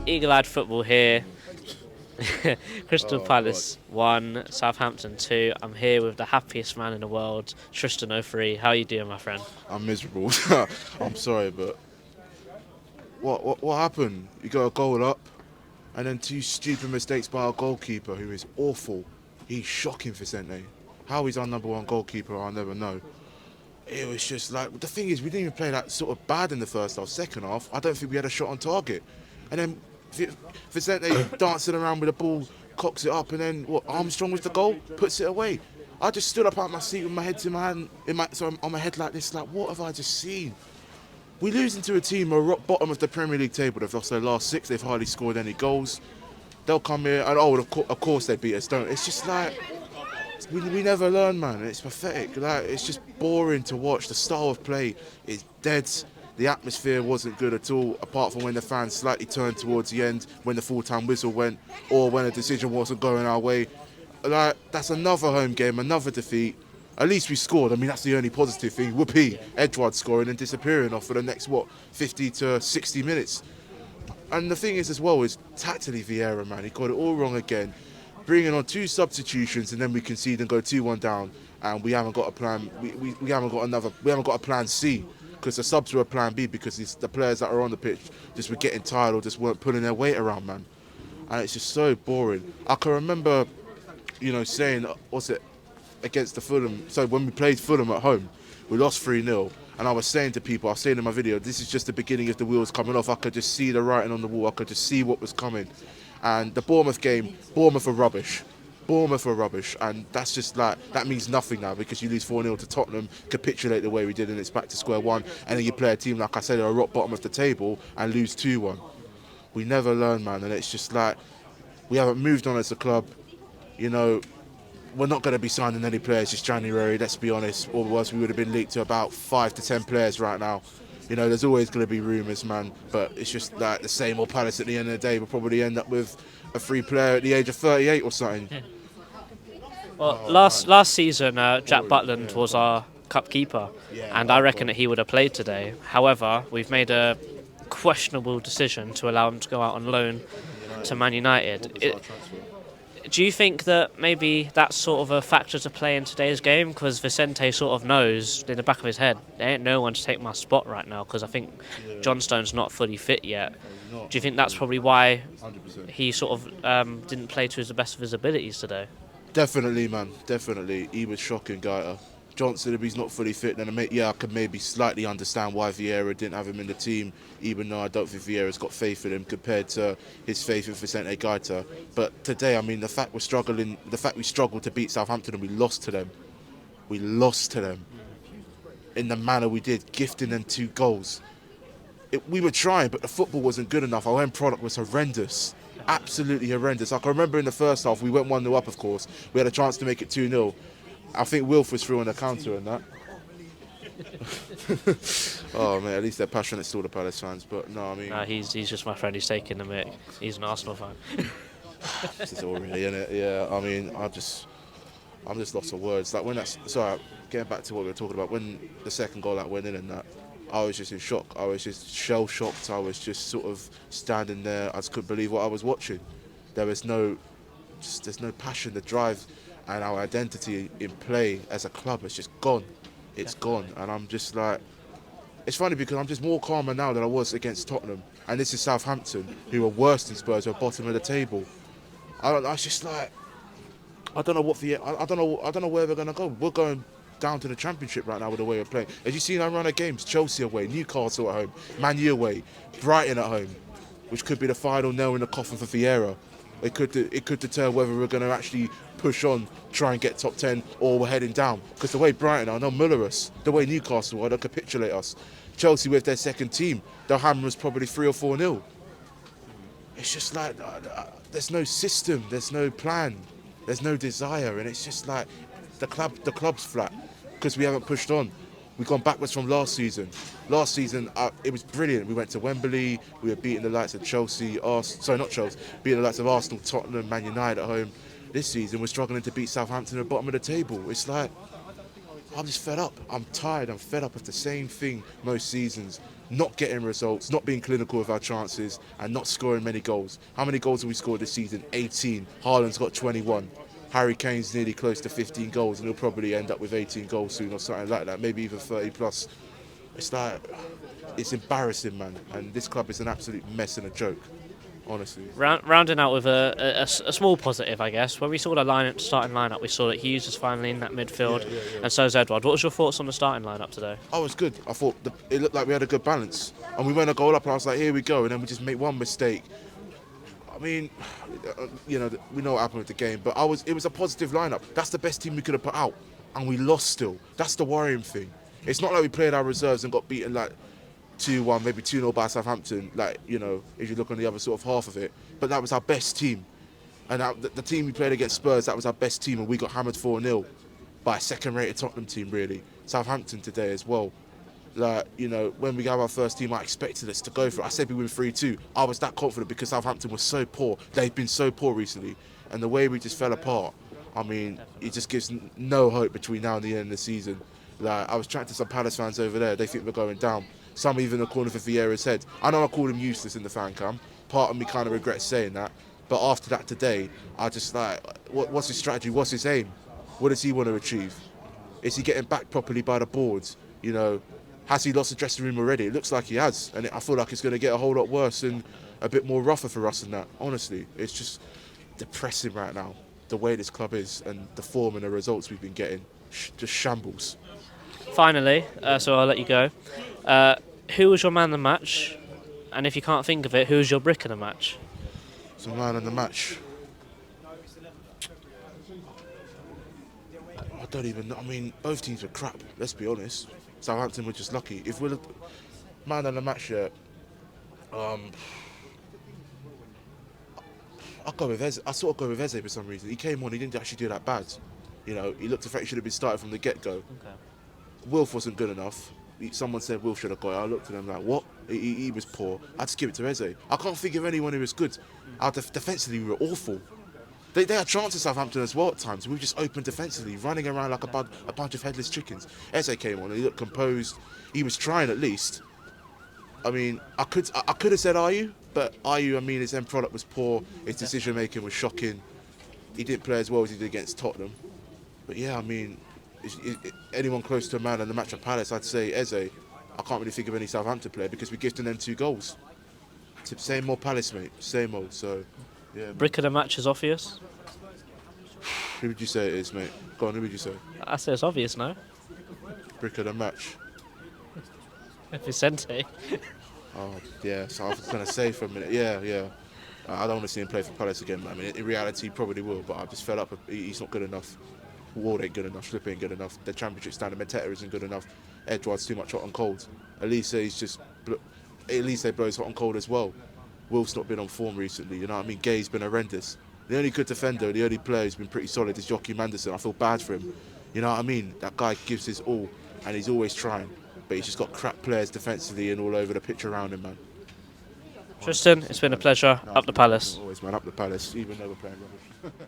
Eagle-eyed football here. Crystal Oh, Palace 1, Southampton 2. I'm here with the happiest man in the world, Tristan O'Free. How are you doing, my friend? I'm miserable. I'm sorry, but what happened? You got a goal up, and then two stupid mistakes by our goalkeeper, who is awful. He's shocking, Vicente. How he's our number one goalkeeper, I'll never know. It was just like, the thing is, we didn't even play that sort of bad in the first half. Second half, I don't think we had a shot on target. And then Vicente dancing around with the ball, cocks it up, and then Armstrong with the goal, puts it away. I just stood up out of my seat with my head to my hand, so I'm on my head like this, like, what have I just seen? We losing to a team at rock bottom of the Premier League table. They've lost their last 6. They've hardly scored any goals. They'll come here and of course they beat us. Don't. It's just like we never learn, man. It's pathetic. Like, it's just boring to watch. The style of play is dead. The atmosphere wasn't good at all, apart from when the fans slightly turned towards the end, when the full-time whistle went, or when a decision wasn't going our way. Like, that's another home game, another defeat. At least we scored. I mean, that's the only positive thing. Whoopee, Edouard scoring and disappearing off for the next, 50 to 60 minutes. And the thing is as well, is tactically Vieira, man, he got it all wrong again. Bringing on 2 substitutions and then we concede and go 2-1 down, and we haven't got a plan. We haven't got a plan C, because the subs were a plan B, because the players that are on the pitch just were getting tired or just weren't pulling their weight around, man. And it's just so boring. I can remember, saying, against the Fulham. So when we played Fulham at home, we lost 3-0. And I was saying to people, I was saying in my video, this is just the beginning of the wheels coming off. I could just see the writing on the wall. I could just see what was coming. And the Bournemouth game, Bournemouth are rubbish. And that's just like, that means nothing now, because you lose 4-0 to Tottenham, capitulate the way we did, and it's back to square one. And then you play a team, like I said, are rock bottom of the table and lose 2-1. We never learn, man. And it's just like, we haven't moved on as a club. We're not going to be signing any players this January, let's be honest. Otherwise, we would have been leaked to about 5 to 10 players right now. There's always going to be rumours, man. But it's just like the same old Palace at the end of the day. We'll probably end up with a free player at the age of 38 or something. Well, last season, Jack Butland was our cup keeper, and I reckon that he would have played today. However, we've made a questionable decision to allow him to go out on loan to Man United. Do you think that maybe that's sort of a factor to play in today's game? Because Vicente sort of knows in the back of his head, there ain't no one to take my spot right now, because I think John Stone's not fully fit yet. Do you think that's probably why 100%. he sort of didn't play to the best of his abilities today? Definitely, man. Definitely. He was shocking, Gaeta. Johnson, if he's not fully fit, then I could maybe slightly understand why Vieira didn't have him in the team, even though I don't think Vieira's got faith in him compared to his faith in Vicente Gaeta. But today, I mean, the fact we struggled to beat Southampton and we lost to them in the manner we did, gifting them 2 goals. We were trying, but the football wasn't good enough. Our end product was horrendous. Absolutely horrendous. I can remember in the first half, we went 1-0 up, of course. We had a chance to make it 2-0. I think Wilf was through on the counter and that. Oh, man, at least they're passionate still, the Palace fans. But no, I mean... Nah, he's just my friend. He's taking the mick. He's an Arsenal fan. This is all really, innit? Yeah, I mean, I'm just lost for words. Like, getting back to what we were talking about, when the second goal that went in and that, I was just in shock. I was just shell-shocked. I was just sort of standing there. I just couldn't believe what I was watching. There's no passion, the drive, and our identity in play as a club has just gone. It's gone. And I'm just like, it's funny because I'm just more calmer now than I was against Tottenham. And this is Southampton, who are worse than Spurs, who are bottom of the table. I was just like, I don't know where we're going to go. We're going down to the Championship right now with the way we're playing. As you see in our run of games, Chelsea away, Newcastle at home, Man U away, Brighton at home, which could be the final nail in the coffin for Vieira. It could deter whether we're going to actually push on, try and get top 10, or we're heading down. Because the way Brighton are, they'll muller us. The way Newcastle are, they'll capitulate us. Chelsea with their second team, they'll hammer us probably 3 or 4-0. It's just like, there's no system, there's no plan, there's no desire, and it's just like, the club's flat because we haven't pushed on. We've gone backwards from last season. Last season, it was brilliant. We went to Wembley. We were beating the likes of beating the likes of Arsenal, Tottenham, Man United at home. This season, we're struggling to beat Southampton at the bottom of the table. It's like, I'm just fed up. I'm tired. I'm fed up of the same thing most seasons. not getting results, not being clinical with our chances, and not scoring many goals. How many goals have we scored this season? 18. Haaland's got 21. Harry Kane's nearly close to 15 goals, and he'll probably end up with 18 goals soon or something like that, maybe even 30 plus. It's like, it's embarrassing, man. And this club is an absolute mess and a joke, honestly. Rounding out with a small positive, I guess. When we saw the starting lineup, we saw that Hughes was finally in that midfield, and so is Edward. What was your thoughts on the starting lineup today? Oh, it's good. I thought it looked like we had a good balance, and we went a goal up, and I was like, here we go, and then we just make one mistake. I mean, we know what happened with the game, but it was a positive lineup. That's the best team we could have put out, and we lost still. That's the worrying thing. It's not like we played our reserves and got beaten like 2-1, maybe 2-0 by Southampton, like, if you look on the other sort of half of it. But that was our best team. And the team we played against Spurs, that was our best team, and we got hammered 4-0 by a second-rated Tottenham team, really. Southampton today as well. Like, when we got our first team, I expected us to go for it. I said we win 3-2. I was that confident because Southampton was so poor. They've been so poor recently. And the way we just fell apart, I mean, it just gives no hope between now and the end of the season. Like, I was chatting to some Palace fans over there. They think we're going down. Some even are calling for Vieira's head. I know I called him useless in the fan cam. Part of me kind of regrets saying that. But after that today, I just like, what's his strategy? What's his aim? What does he want to achieve? Is he getting backed properly by the boards? Has he lost the dressing room already? It looks like he has. And I feel like it's going to get a whole lot worse and a bit more rougher for us than that. Honestly, it's just depressing right now. The way this club is and the form and the results we've been getting. Just shambles. Finally, so I'll let you go. Who was your man of the match? And if you can't think of it, who's your brick of the match? So man of the match. I don't even know. I mean, both teams were crap, let's be honest. Southampton were just lucky. If we're man of the match, I'll go with Eze. I sort of go with Eze for some reason. He came on, he didn't actually do that bad. He looked like he should have been started from the get-go. Okay. Wilf wasn't good enough. Someone said Wilf should have got it. I looked at him like, what? He was poor. I had to give it to Eze. I can't think of anyone who was good. Defensively, we were awful. They had chances, Southampton, as well at times. We were just open defensively, running around like a bunch of headless chickens. Eze came on and he looked composed. He was trying at least. I mean, I could have said Ayew, but Ayew, I mean, his end product was poor. His decision making was shocking. He didn't play as well as he did against Tottenham. But yeah, I mean, anyone close to a man in the match of Palace, I'd say Eze. I can't really think of any Southampton player because we gifted them 2 goals. Same old Palace, mate. Same old. So, yeah. Brick of the match is obvious. Who would you say it is, mate? Go on, who would you say? I say it's obvious, no? Brick of the match. Vicente. Oh, yeah. So I was going to say for a minute. Yeah. I don't want to see him play for Palace again. I mean, in reality, he probably will, but I just fell up. He's not good enough. Ward ain't good enough. Slip ain't good enough. The Championship standard. Mateta isn't good enough. Edouard's too much hot and cold. At least they blows hot and cold as well. Wolf's not been on form recently. You know what I mean? Gay's been horrendous. The only good defender, the only player who's been pretty solid is Joachim Andersen. I feel bad for him. You know what I mean? That guy gives his all, and he's always trying. But he's just got crap players defensively and all over the pitch around him, man. Tristan, it's been a pleasure. Up the Palace. Always, man. Up the Palace, even though we're playing rubbish.